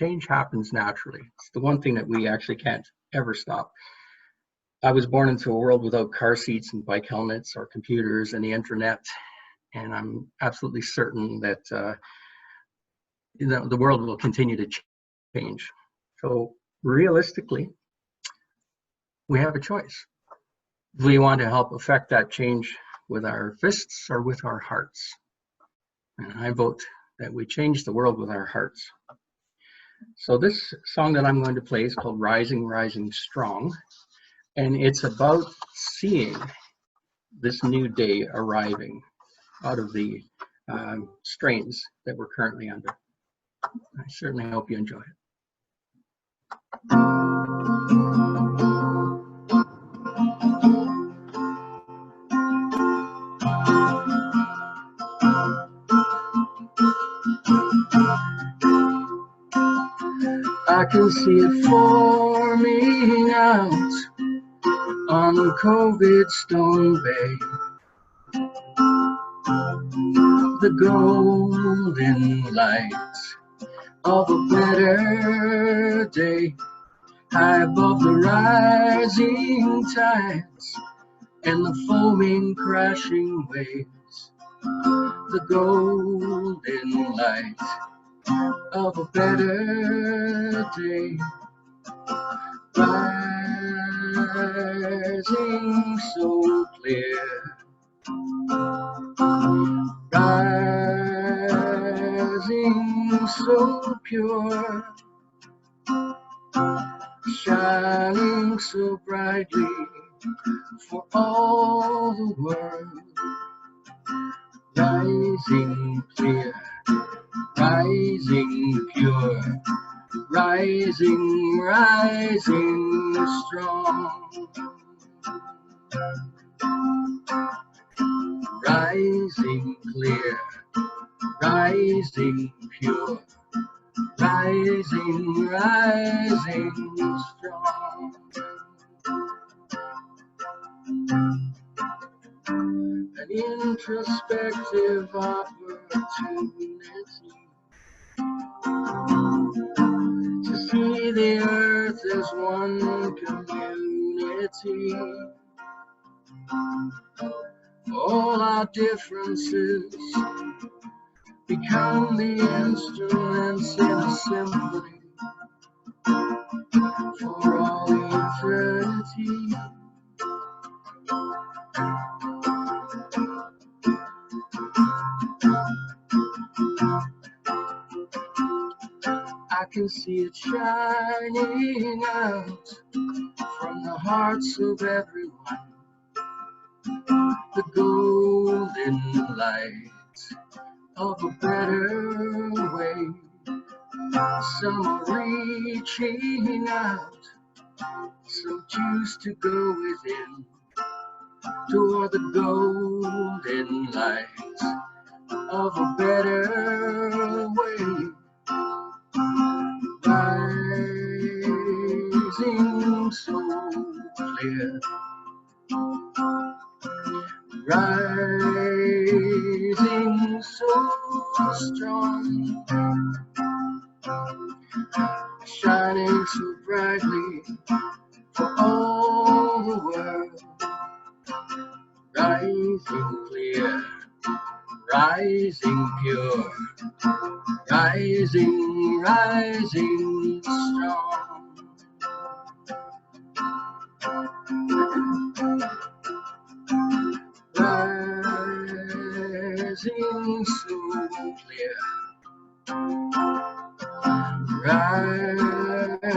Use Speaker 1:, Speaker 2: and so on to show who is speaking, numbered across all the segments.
Speaker 1: change happens naturally. It's the one thing that we actually can't ever stop. I was born into a world without car seats and bike helmets or computers and the internet, and I'm absolutely certain that the world will continue to change. So realistically, we have a choice. Do we want to help affect that change with our fists or with our hearts? And I vote that we change the world with our hearts. So this song that I'm going to play is called Rising, Rising Strong. And it's about seeing this new day arriving out of the strains that we're currently under. I certainly hope you enjoy it. I can see it forming out on COVID Stone Bay. The golden light of a better day, high above the rising tides and the foaming crashing waves. The golden light of a better day, rising so clear, rising so pure, shining so brightly for all the world, rising clear, rising pure, rising, rising strong, rising clear, rising pure, rising, rising strong. An introspective opportunity to see the earth as one community. All our differences become the instruments in a symphony for all eternity. I can see it shining out from the hearts of everyone. The golden light of a better way. Some are reaching out, some choose to go within toward the golden light of a better way. Rising so clear, rising so strong, shining so brightly for all the world, rising clear, rising pure, rising, rising strong. Rising so clear, rising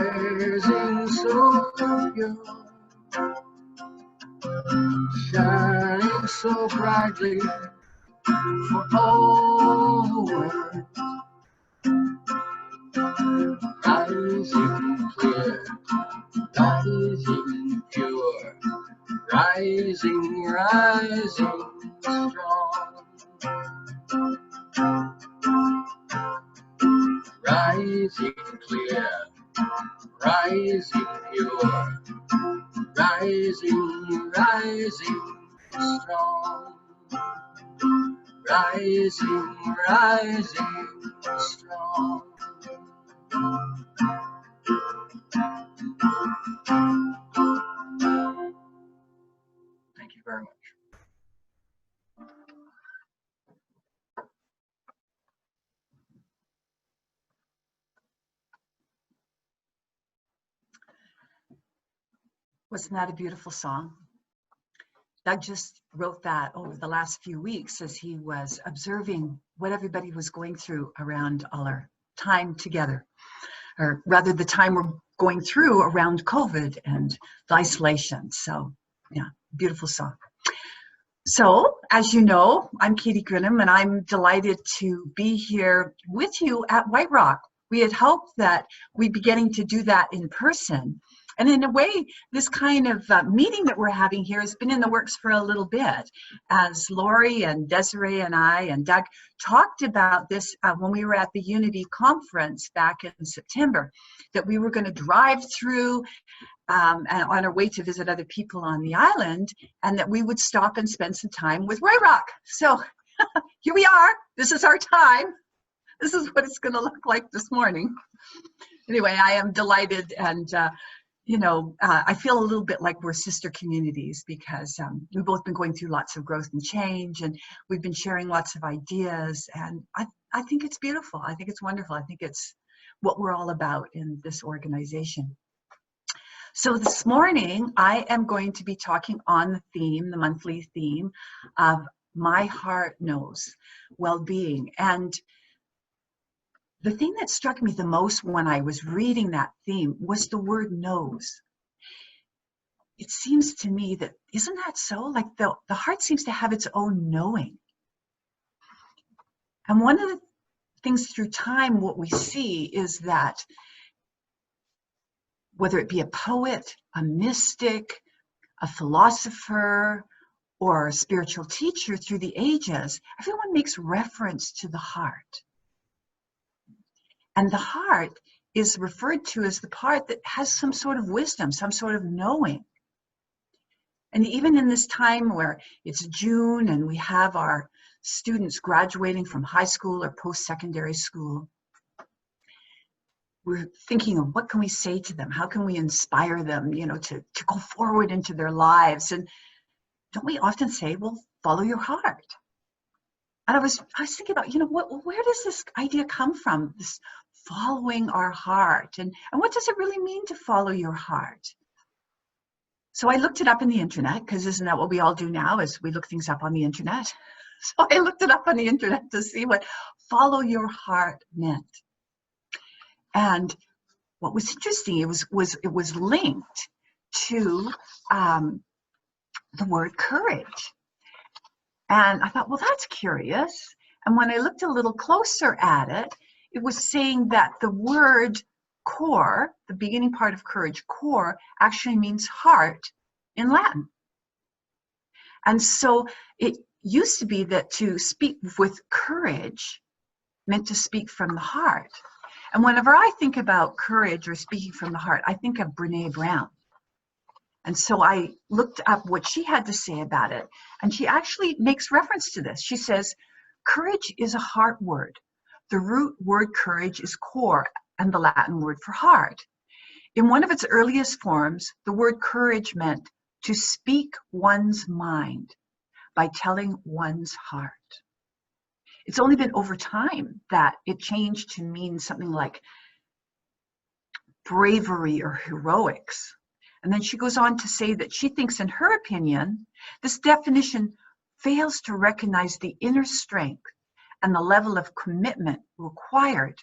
Speaker 1: so pure, shining so brightly for all the world, rising clear, rising pure, rising, rising strong, rising clear, rising pure, rising, rising strong, rising, rising strong.
Speaker 2: Wasn't that a beautiful song? Doug just wrote that over the last few weeks as he was observing what everybody was going through around all our time together, or rather the time we're going through around COVID and the isolation. So yeah, beautiful song. So as you know, I'm Katie Grinham, and I'm delighted to be here with you at White Rock. We had hoped that we'd be getting to do that in person. And in a way, this kind of meeting that we're having here has been in the works for a little bit, as Lori and Desiree and I and Doug talked about this when we were at the Unity conference back in September, that we were going to drive through and on our way to visit other people on the island, and that we would stop and spend some time with White Rock. So here we are. This is our time. This is what it's going to look like this morning. Anyway, I am delighted, and I feel a little bit like we're sister communities, because we've both been going through lots of growth and change, and we've been sharing lots of ideas, and I think it's beautiful. I think it's wonderful. I think it's what we're all about in this organization. So this morning, I am going to be talking on the theme, the monthly theme of My Heart Knows, well-being. And the thing that struck me the most when I was reading that theme was the word knows. It seems to me that, isn't that so? Like the heart seems to have its own knowing. And one of the things through time, what we see is that whether it be a poet, a mystic, a philosopher, or a spiritual teacher through the ages, everyone makes reference to the heart. And the heart is referred to as the part that has some sort of wisdom, some sort of knowing. And even in this time where it's June and we have our students graduating from high school or post-secondary school, we're thinking of what can we say to them? How can we inspire them, to go forward into their lives? And don't we often say, well, follow your heart? And I was thinking about, where does this idea come from? This following our heart, and what does it really mean to follow your heart? So I looked it up in the internet, because isn't that what we all do now, is we look things up on the internet? So I looked it up on the internet to see what follow your heart meant. And what was interesting, it was linked to the word courage. And I thought, well, that's curious. And when I looked a little closer at it, it was saying that the word core, the beginning part of courage, core, actually means heart in Latin. And so it used to be that to speak with courage meant to speak from the heart. And whenever I think about courage or speaking from the heart, I think of Brene Brown. And so I looked up what she had to say about it. And she actually makes reference to this. She says, courage is a heart word. The root word courage is core, and the Latin word for heart. In one of its earliest forms, the word courage meant to speak one's mind by telling one's heart. It's only been over time that it changed to mean something like bravery or heroics. And then she goes on to say that she thinks, in her opinion, this definition fails to recognize the inner strength and the level of commitment required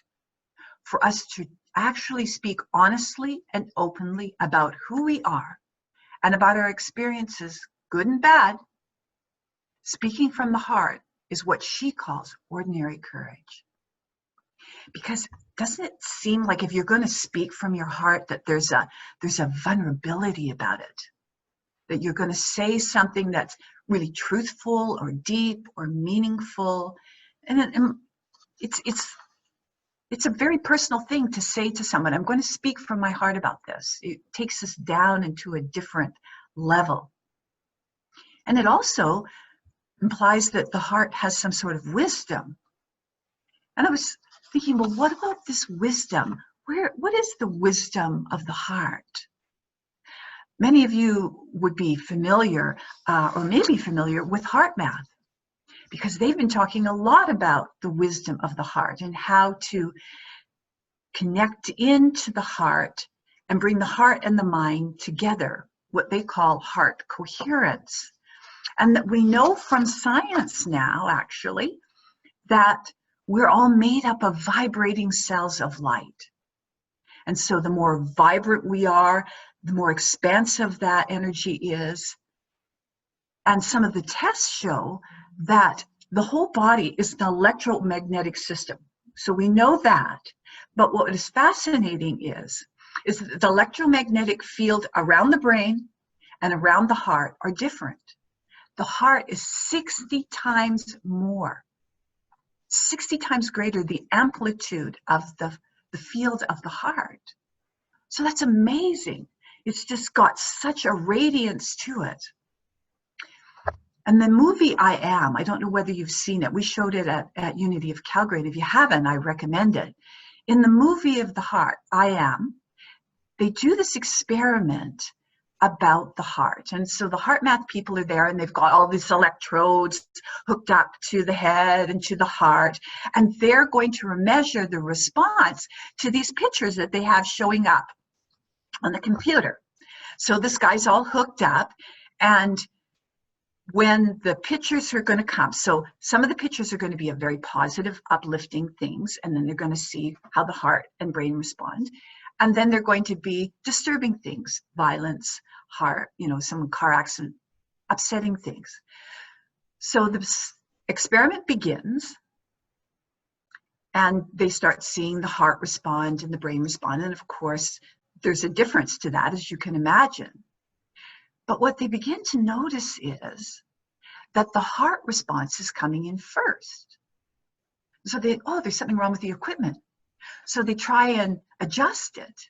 Speaker 2: for us to actually speak honestly and openly about who we are and about our experiences, good and bad. Speaking from the heart is what she calls ordinary courage. Because doesn't it seem like if you're going to speak from your heart that there's a vulnerability about it? That you're going to say something that's really truthful or deep or meaningful. And it's a very personal thing to say to someone, I'm going to speak from my heart about this. It takes us down into a different level. And it also implies that the heart has some sort of wisdom. And I was thinking, well, what about this wisdom? What is the wisdom of the heart? Many of you would be familiar, or maybe familiar with heart math, because they've been talking a lot about the wisdom of the heart and how to connect into the heart and bring the heart and the mind together what they call heart coherence. And that we know from science now, actually, that we're all made up of vibrating cells of light. And so the more vibrant we are, the more expansive that energy is. And some of the tests show that the whole body is an electromagnetic system. So we know that. But what is fascinating is that the electromagnetic field around the brain and around the heart are different. The heart is 60 times more, 60 times greater, the amplitude of the field of the heart. So that's amazing. It's just got such a radiance to it. And the movie I Am, I don't know whether you've seen it. We showed it at Unity of Calgary. And if you haven't, I recommend it. In the movie of the heart, I Am, they do this experiment about the heart. And so the heart math people are there, and they've got all these electrodes hooked up to the head and to the heart. And they're going to measure the response to these pictures that they have showing up on the computer. So this guy's all hooked up, and when the pictures are going to come, so some of the pictures are going to be a very positive, uplifting things, and then they're going to see how the heart and brain respond. And then they're going to be disturbing things, violence, heart, some car accident, upsetting things. So the experiment begins, and they start seeing the heart respond and the brain respond. And of course, there's a difference to that, as you can imagine. But what they begin to notice is that the heart response is coming in first. So there's something wrong with the equipment. So they try and adjust it.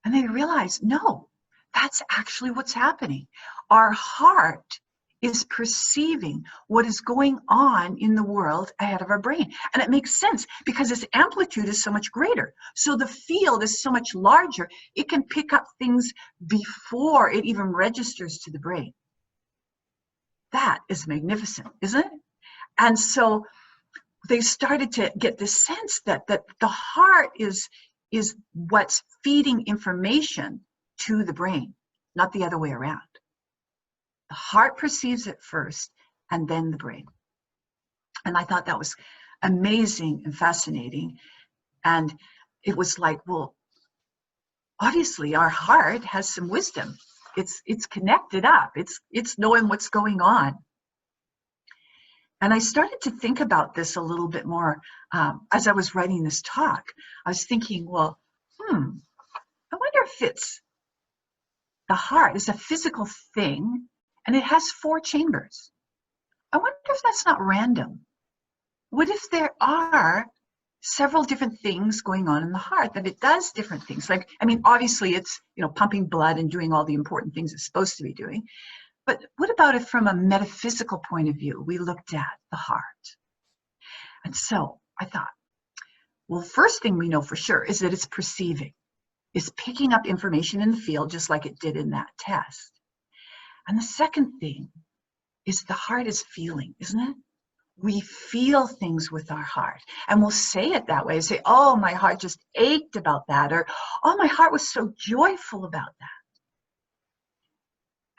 Speaker 2: And they realize, no, that's actually what's happening. Our heart is perceiving what is going on in the world ahead of our brain. And it makes sense because its amplitude is so much greater. So the field is so much larger. It can pick up things before it even registers to the brain. That is magnificent, isn't it? And so they started to get this sense that the heart is what's feeding information to the brain, not the other way around. The heart perceives it first, and then the brain. And I thought that was amazing and fascinating. And it was like, well, obviously our heart has some wisdom. It's connected up. It's knowing what's going on. And I started to think about this a little bit more as I was writing this talk. I was thinking, well, I wonder if it's the heart is a physical thing, and it has 4 chambers. I wonder if that's not random. What if there are several different things going on in the heart, that it does different things? Like, obviously it's, pumping blood and doing all the important things it's supposed to be doing. But what about if from a metaphysical point of view, we looked at the heart? And so I thought, well, first thing we know for sure is that it's perceiving. It's picking up information in the field just like it did in that test. And the second thing is the heart is feeling, isn't it? We feel things with our heart, and we'll say it that way. Say, oh, my heart just ached about that, or oh, my heart was so joyful about that.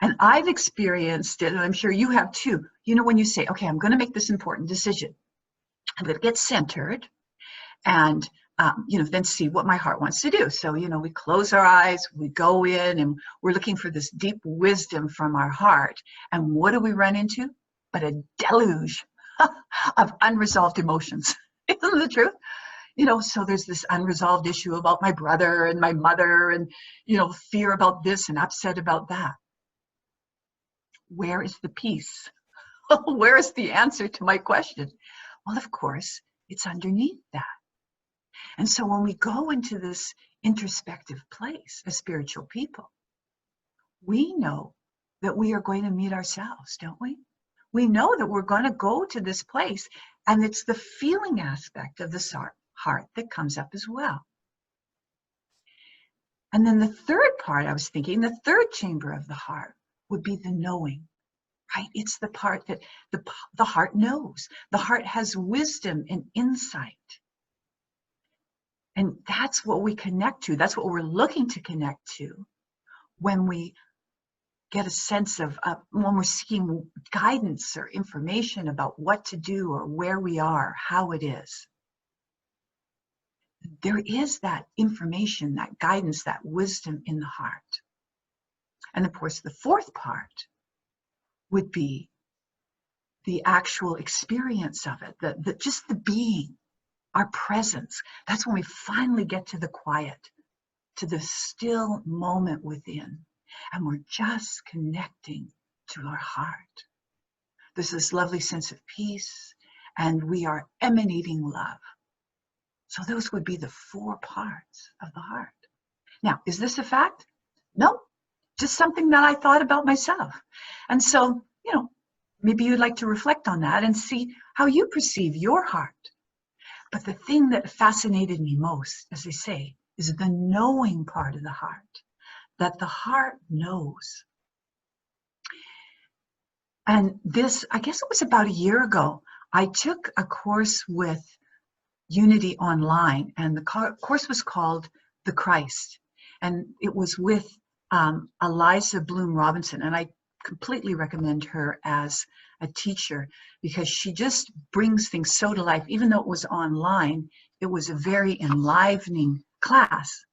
Speaker 2: And I've experienced it, and I'm sure you have too. When you say, okay, I'm going to make this important decision. I'm going to get centered and, then see what my heart wants to do. So, we close our eyes, we go in, and we're looking for this deep wisdom from our heart. And what do we run into? But a deluge of unresolved emotions. Isn't the truth? So there's this unresolved issue about my brother and my mother, and, fear about this and upset about that. Where is the peace? Where is the answer to my question? Well, of course, it's underneath that. And so when we go into this introspective place as spiritual people, we know that we are going to meet ourselves, don't we? We know that we're going to go to this place, and it's the feeling aspect of the heart that comes up as well. And then the third part, I was thinking, the third chamber of the heart would be the knowing, right? It's the part that the heart knows. The heart has wisdom and insight. And that's what we connect to. That's what we're looking to connect to when we get a sense of when we're seeking guidance or information about what to do or where we are, how it is. There is that information, that guidance, that wisdom in the heart. And of course, the fourth part would be the actual experience of it, just the being, our presence. That's when we finally get to the quiet, to the still moment within, and we're just connecting to our heart. There's this lovely sense of peace, and we are emanating love. So those would be the four parts of the heart. Now, is this a fact? No, just something that I thought about myself. And so, maybe you'd like to reflect on that and see how you perceive your heart. But the thing that fascinated me most, as they say, is the knowing part of the heart, that the heart knows. And this, I guess it was about a year ago, I took a course with Unity Online, and the course was called The Christ. And it was with Eliza Bloom Robinson, and I completely recommend her as a teacher because she just brings things so to life. Even though it was online, it was a very enlivening class.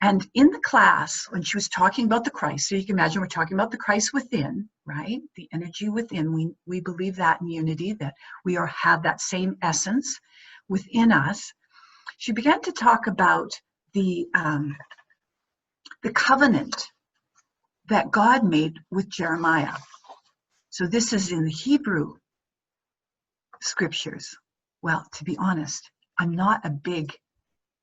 Speaker 2: And in the class, when she was talking about the Christ, so you can imagine we're talking about the Christ within, right? The energy within. We believe that in Unity, that we have that same essence within us. She began to talk about the covenant that God made with Jeremiah. So this is in the Hebrew scriptures. Well, to be honest, I'm not a big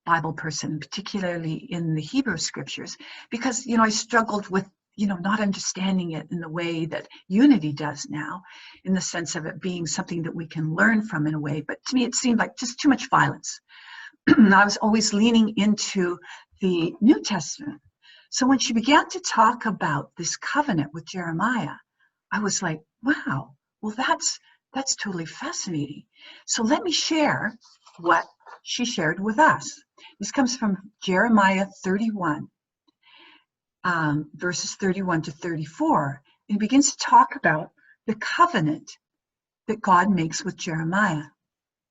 Speaker 2: Bible person, particularly in the Hebrew scriptures, because, I struggled with, not understanding it in the way that Unity does now, in the sense of it being something that we can learn from in a way. But to me, it seemed like just too much violence. I was always leaning into the New Testament. So when she began to talk about this covenant with Jeremiah, I was like, wow, well, that's totally fascinating. So let me share what she shared with us. This comes from Jeremiah 31, verses 31 to 34. And he begins to talk about the covenant that God makes with Jeremiah.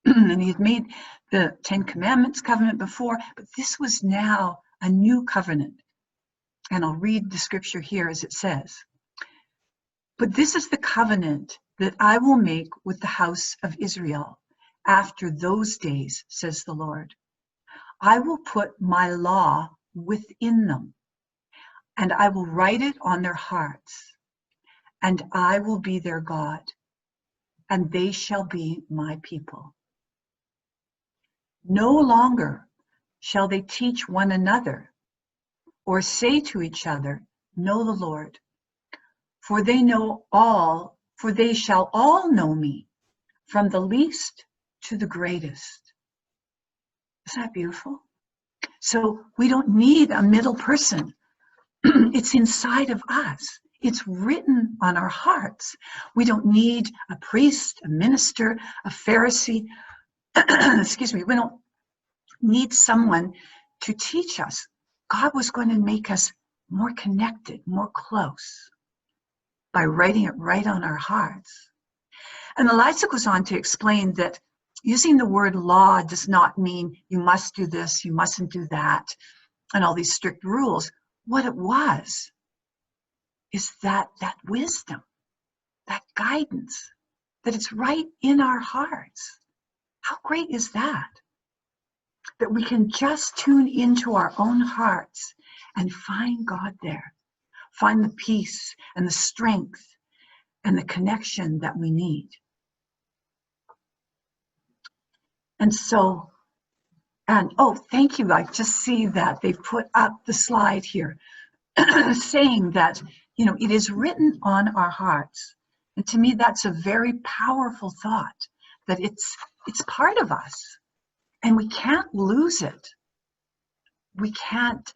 Speaker 2: And he had made the 10 Commandments covenant before, but this was now a new covenant. And I'll read the scripture here as it says. But this is the covenant that I will make with the house of Israel after those days, says the Lord. I will put my law within them, and I will write it on their hearts, and I will be their God, and they shall be my people. No longer shall they teach one another or say to each other, know the Lord, for they shall all know me, from the least to the greatest. Isn't that beautiful? So we don't need a middle person. It's inside of us. It's written on our hearts. We don't need a priest, a minister, a Pharisee. Excuse me. We don't need someone to teach us. God was going to make us more connected, more close by writing it right on our hearts. And Eliza goes on to explain that using the word law does not mean you must do this, you mustn't do that, and all these strict rules. What it was is that wisdom, that guidance, that it's right in our hearts. How great is that? That we can just tune into our own hearts and find God there, find the peace and the strength and the connection that we need. And so, thank you. I just see that they put up the slide here saying that, it is written on our hearts. And to me, that's a very powerful thought, that it's part of us and we can't lose it. We can't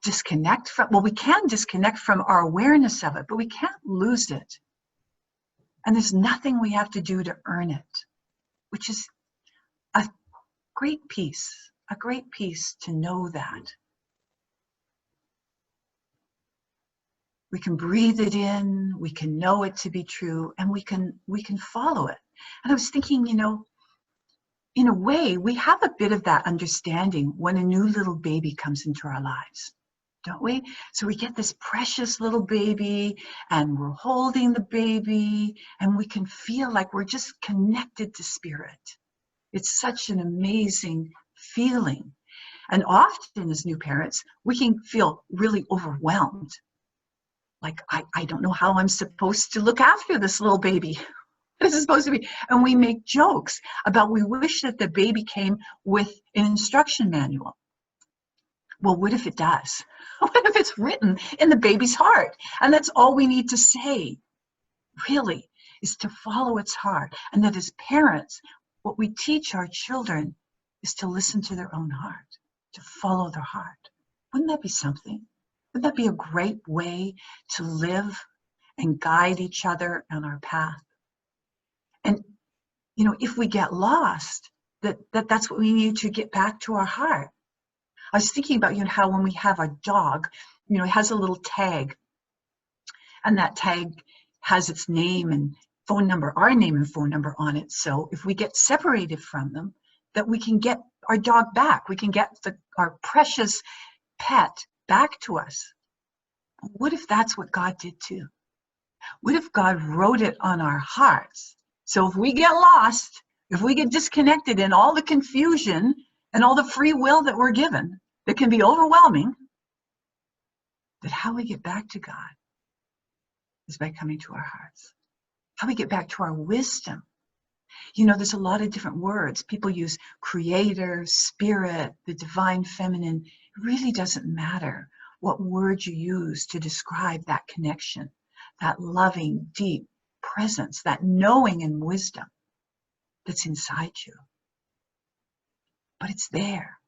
Speaker 2: disconnect we can disconnect from our awareness of it, but we can't lose it. And there's nothing we have to do to earn it, which is a great peace to know that. We can breathe it in, we can know it to be true, and we can follow it. And I was thinking, in a way, we have a bit of that understanding when a new little baby comes into our lives, don't we? So we get this precious little baby and we're holding the baby and we can feel like we're just connected to spirit. It's such an amazing feeling. And often as new parents, we can feel really overwhelmed. Like, I don't know how I'm supposed to look after this little baby. This is supposed to be, and we make jokes about we wish that the baby came with an instruction manual. Well, what if it does? What if it's written in the baby's heart? And that's all we need to say, really, is to follow its heart. And that as parents, what we teach our children is to listen to their own heart, to follow their heart. Wouldn't that be something? Wouldn't that be a great way to live and guide each other on our path? And, if we get lost, that's what we need to get back to our heart. I was thinking about, how when we have a dog, it has a little tag, and that tag has its name and phone number, our name and phone number on it. So if we get separated from them, that we can get our dog back. We can get our precious pet back to us. What if that's what God did too? What if God wrote it on our hearts? So if we get lost, if we get disconnected in all the confusion and all the free will that we're given, that can be overwhelming, that how we get back to God is by coming to our hearts. How we get back to our wisdom. There's a lot of different words. People use creator, spirit, the divine feminine. It really doesn't matter what word you use to describe that connection, that loving, deep presence, that knowing and wisdom that's inside you. But it's there.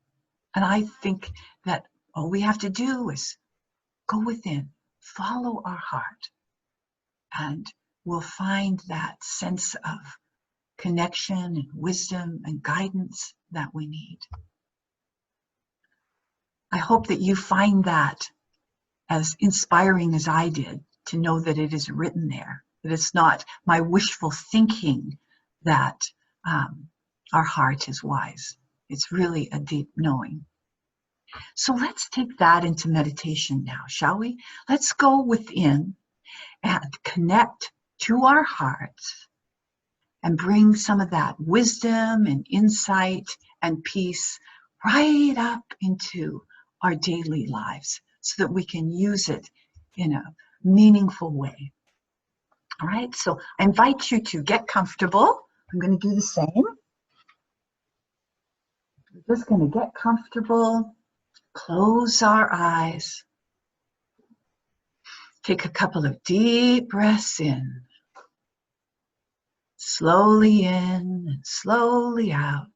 Speaker 2: And I think that all we have to do is go within, follow our heart, and we'll find that sense of connection and wisdom and guidance that we need. I hope that you find that as inspiring as I did, to know that it is written there, that it's not my wishful thinking that our heart is wise. It's really a deep knowing. So let's take that into meditation now, shall we? Let's go within and connect to our hearts and bring some of that wisdom and insight and peace right up into our daily lives so that we can use it in a meaningful way. All right, so I invite you to get comfortable. I'm going to do the same. We're just going to get comfortable, close our eyes, take a couple of deep breaths in, slowly in and slowly out.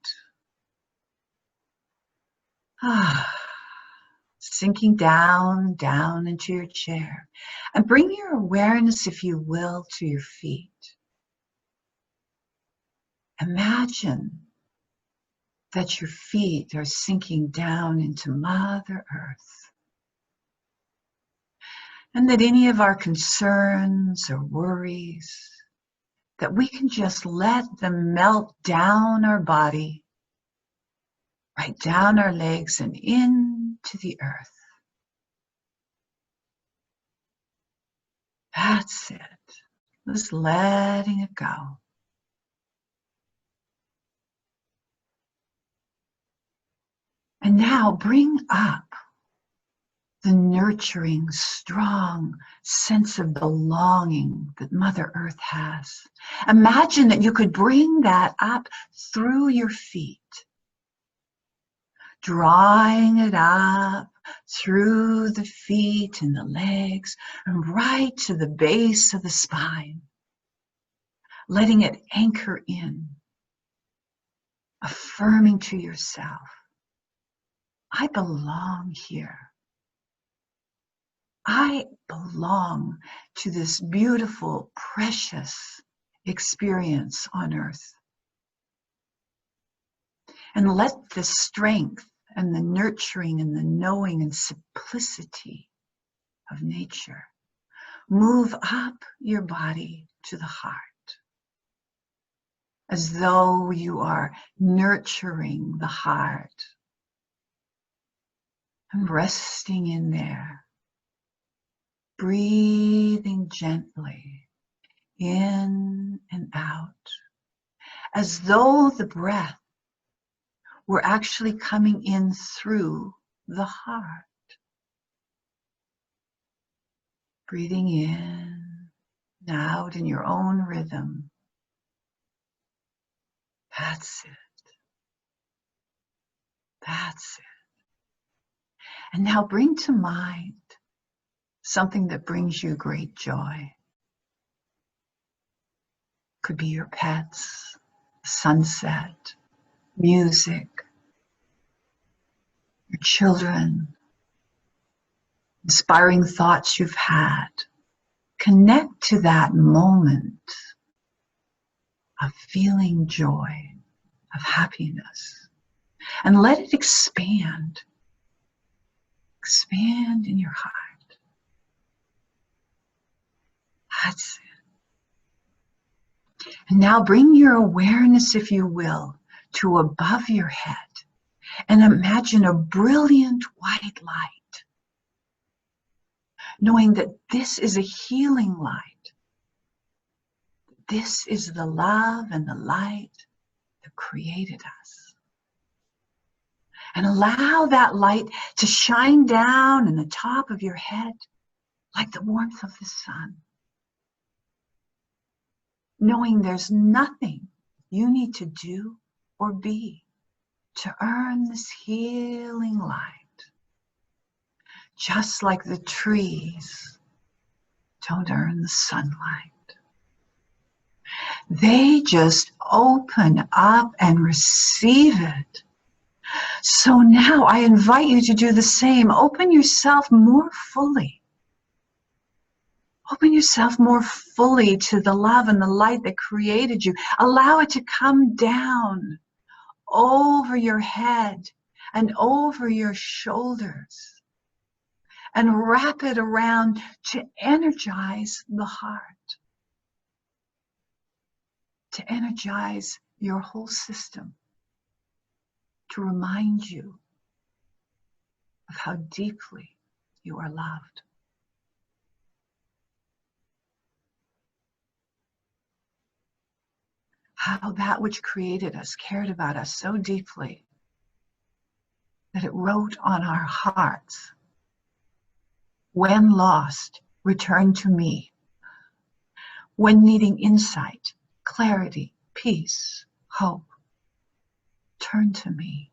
Speaker 2: Sinking down into your chair. And bring your awareness, if you will, to your feet. Imagine that your feet are sinking down into Mother Earth. And that any of our concerns or worries, that we can just let them melt down our body, right down our legs and into the earth. That's it. Just letting it go. And now bring up the nurturing, strong sense of belonging that Mother Earth has. Imagine that you could bring that up through your feet, drawing it up through the feet and the legs and right to the base of the spine, letting it anchor in, affirming to yourself, I belong here. I belong to this beautiful, precious experience on earth. And let the strength and the nurturing and the knowing and simplicity of nature Move up your body to the heart, as though you are nurturing the heart and resting in there, breathing gently in and out, as though the breath were actually coming in through the heart. Breathing in and out in your own rhythm. That's it. That's it. And now bring to mind something that brings you great joy. Could be your pets, sunset, music, your children, inspiring thoughts you've had. Connect to that moment of feeling joy, of happiness, and let it expand. Expand in your heart. That's it. And now bring your awareness, if you will, to above your head and imagine a brilliant white light, knowing that this is a healing light. This is the love and the light that created us. And allow that light to shine down in the top of your head like the warmth of the sun. Knowing there's nothing you need to do or be to earn this healing light. Just like the trees don't earn the sunlight. They just open up and receive it. So now I invite you to do the same. Open yourself more fully. Open yourself more fully to the love and the light that created you. Allow it to come down over your head and over your shoulders and wrap it around to energize the heart, to energize your whole system, to remind you of how deeply you are loved. How that which created us cared about us so deeply that it wrote on our hearts, when lost, return to me. When needing insight, clarity, peace, hope, turn to me.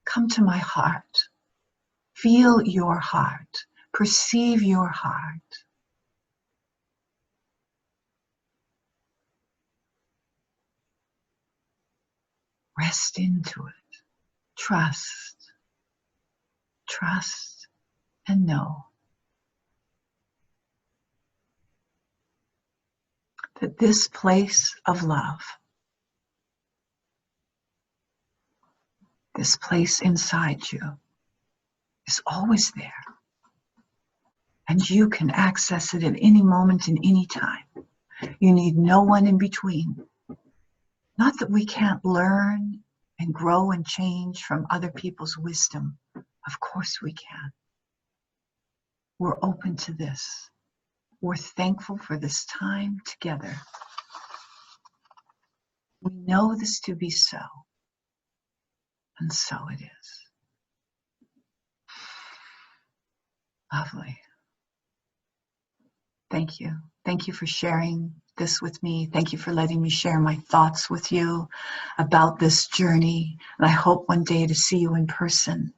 Speaker 2: Come to my heart. Feel your heart. Perceive your heart. Rest into it. Trust. Trust and know that this place of love, this place inside you, is always there. And you can access it at any moment in any time. You need no one in between. Not that we can't learn and grow and change from other people's wisdom. Of course we can. We're open to this. We're thankful for this time together. We know this to be so. And so it is. Lovely. Thank you. Thank you for sharing this with me. Thank you for letting me share my thoughts with you about this journey. And I hope one day to see you in person.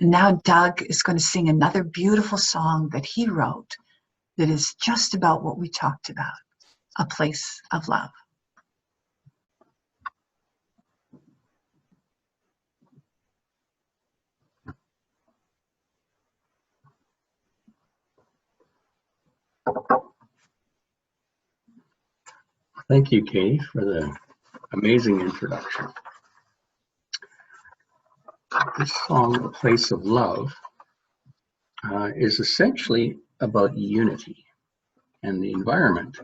Speaker 2: And now Doug is going to sing another beautiful song that he wrote that is just about what we talked about, a place of love.
Speaker 1: Thank you, Katie, for the amazing introduction. This song, A Place of Love, is essentially about unity and the environment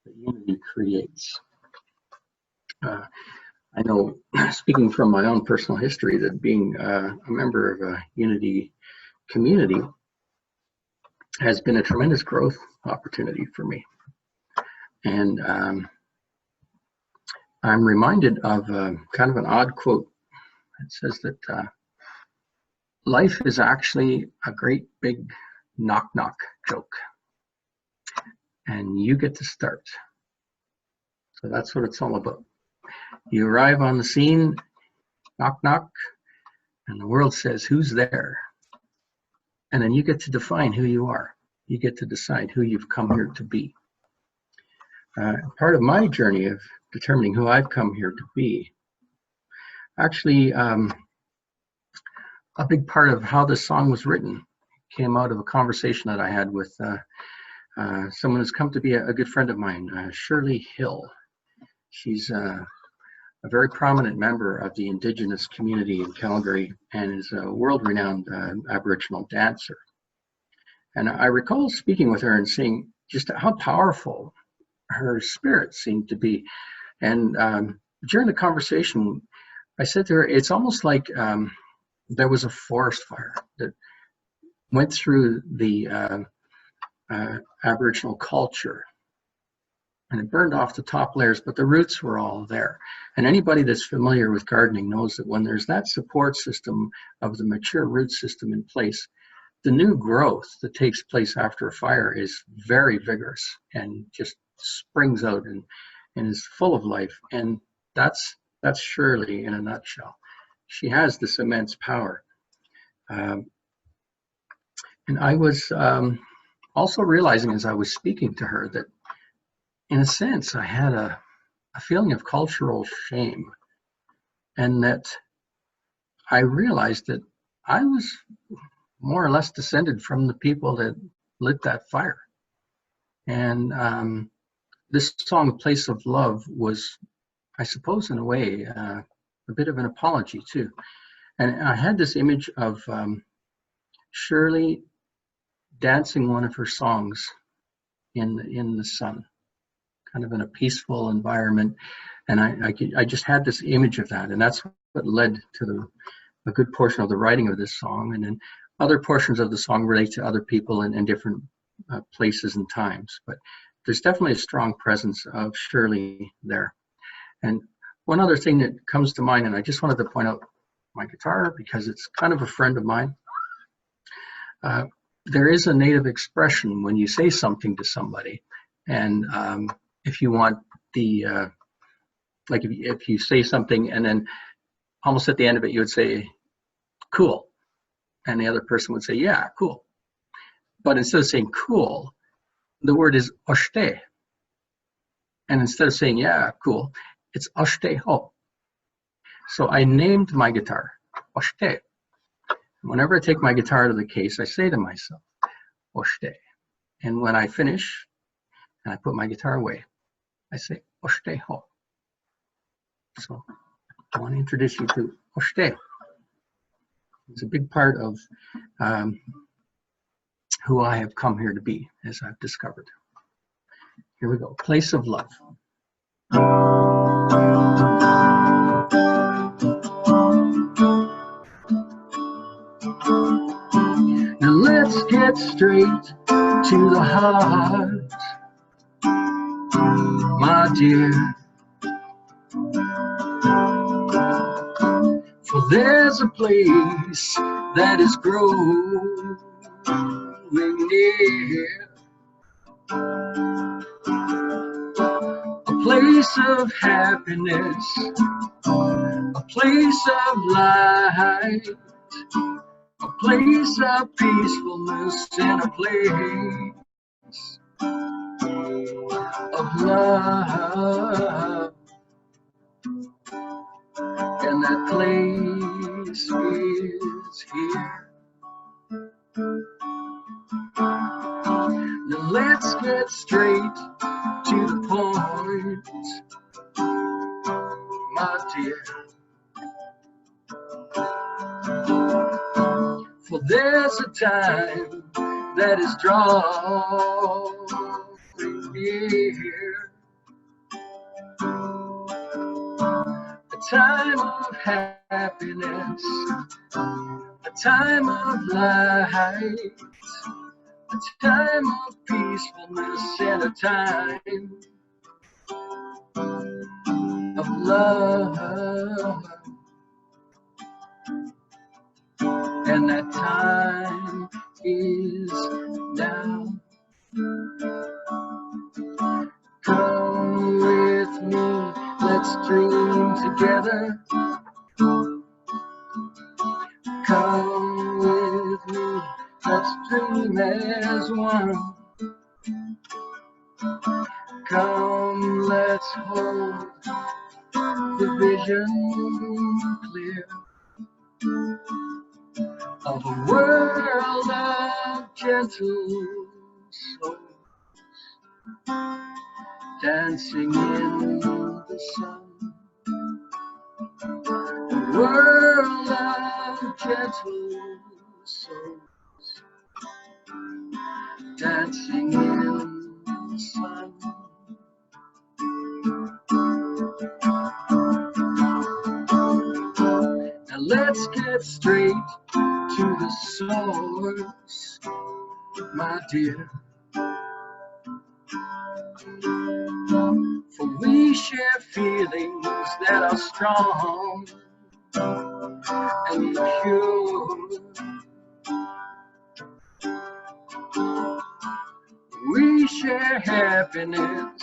Speaker 1: that unity creates. I know, speaking from my own personal history, that being a member of a unity community has been a tremendous growth opportunity for me. And I'm reminded of kind of an odd quote. It says that life is actually a great big knock-knock joke, and you get to start. So that's what it's all about. You arrive on the scene, knock, knock, and the world says, who's there? And then you get to define who you are. You get to decide who you've come here to be. Part of my journey of determining who I've come here to be, actually, a big part of how this song was written came out of a conversation that I had with someone who's come to be a good friend of mine, Shirley Hill. She's a very prominent member of the Indigenous community in Calgary and is a world-renowned Aboriginal dancer. And I recall speaking with her and seeing just how powerful her spirit seemed to be. And during the conversation, I said to her, it's almost like there was a forest fire that went through the Aboriginal culture, and it burned off the top layers, but the roots were all there. And anybody that's familiar with gardening knows that when there's that support system of the mature root system in place, the new growth that takes place after a fire is very vigorous and just springs out and is full of life. And that's Shirley in a nutshell. She has this immense power. And I was also realizing as I was speaking to her that in a sense, I had a feeling of cultural shame, and that I realized that I was more or less descended from the people that lit that fire. And this song, Place of Love, was, I suppose, in a way, a bit of an apology too. And I had this image of Shirley dancing one of her songs in the sun, kind of in a peaceful environment. And I just had this image of that, and that's what led to a good portion of the writing of this song. And then other portions of the song relate to other people in different places and times. But there's definitely a strong presence of Shirley there. And one other thing that comes to mind, and I just wanted to point out my guitar because it's kind of a friend of mine. There is a native expression when you say something to somebody, and if you want the, like if you say something and then almost at the end of it you would say, cool, and the other person would say, yeah, cool. But instead of saying cool, the word is oshte. And instead of saying, yeah, cool, it's oshte ho. So I named my guitar oshte. Whenever I take my guitar out of the case, I say to myself, oshte. And when I finish and I put my guitar away, I say, oshte ho. So I want to introduce you to oshte. It's a big part of who I have come here to be, as I've discovered. Here we go, Place of Love. Now let's get straight to the heart, my dear. For there's a place that is growing near, a place of happiness, a place of light, a place of peacefulness, and a place of love. And that place is here. Now let's get straight to the point, my dear. For there's a time that is drawing near. A time of happiness, a time of light, a time of peacefulness, and a time of love. And that time is now. Come with me, let's dream together. Come with me, let's dream as one. Come, let's hold the vision clear of a world of gentle souls dancing in the sun. A world of gentle souls dancing in the sun. Now let's get straight to the source, my dear. For we share feelings that are strong and pure. We share happiness,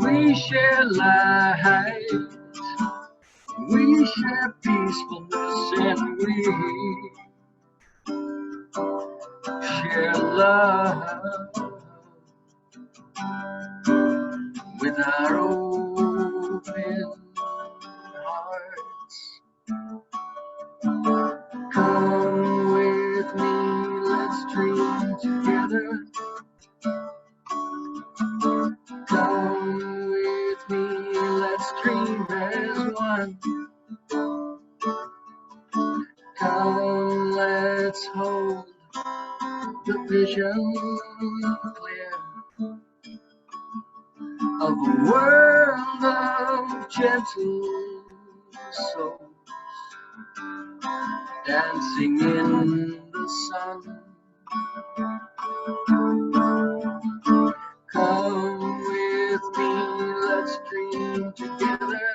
Speaker 1: we share light, we share peacefulness, and we share love with our open hearts. Come with me, let's dream together. Come with me, let's dream as one. Come, let's hold the vision clear of a world of gentle souls dancing in the sun. Come with me, let's dream together.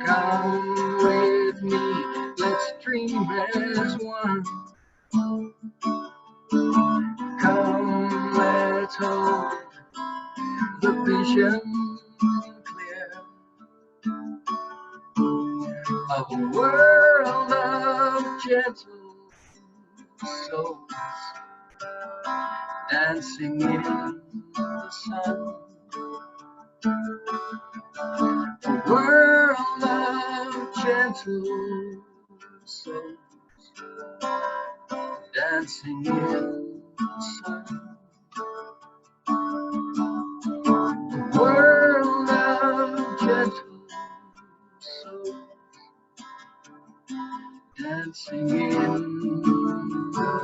Speaker 1: Come with me, let's dream as one. Come, let's hold the vision clear of a world of gentle souls dancing in the sun. A world of gentle souls dancing in the sun. A world of gentle souls dancing in the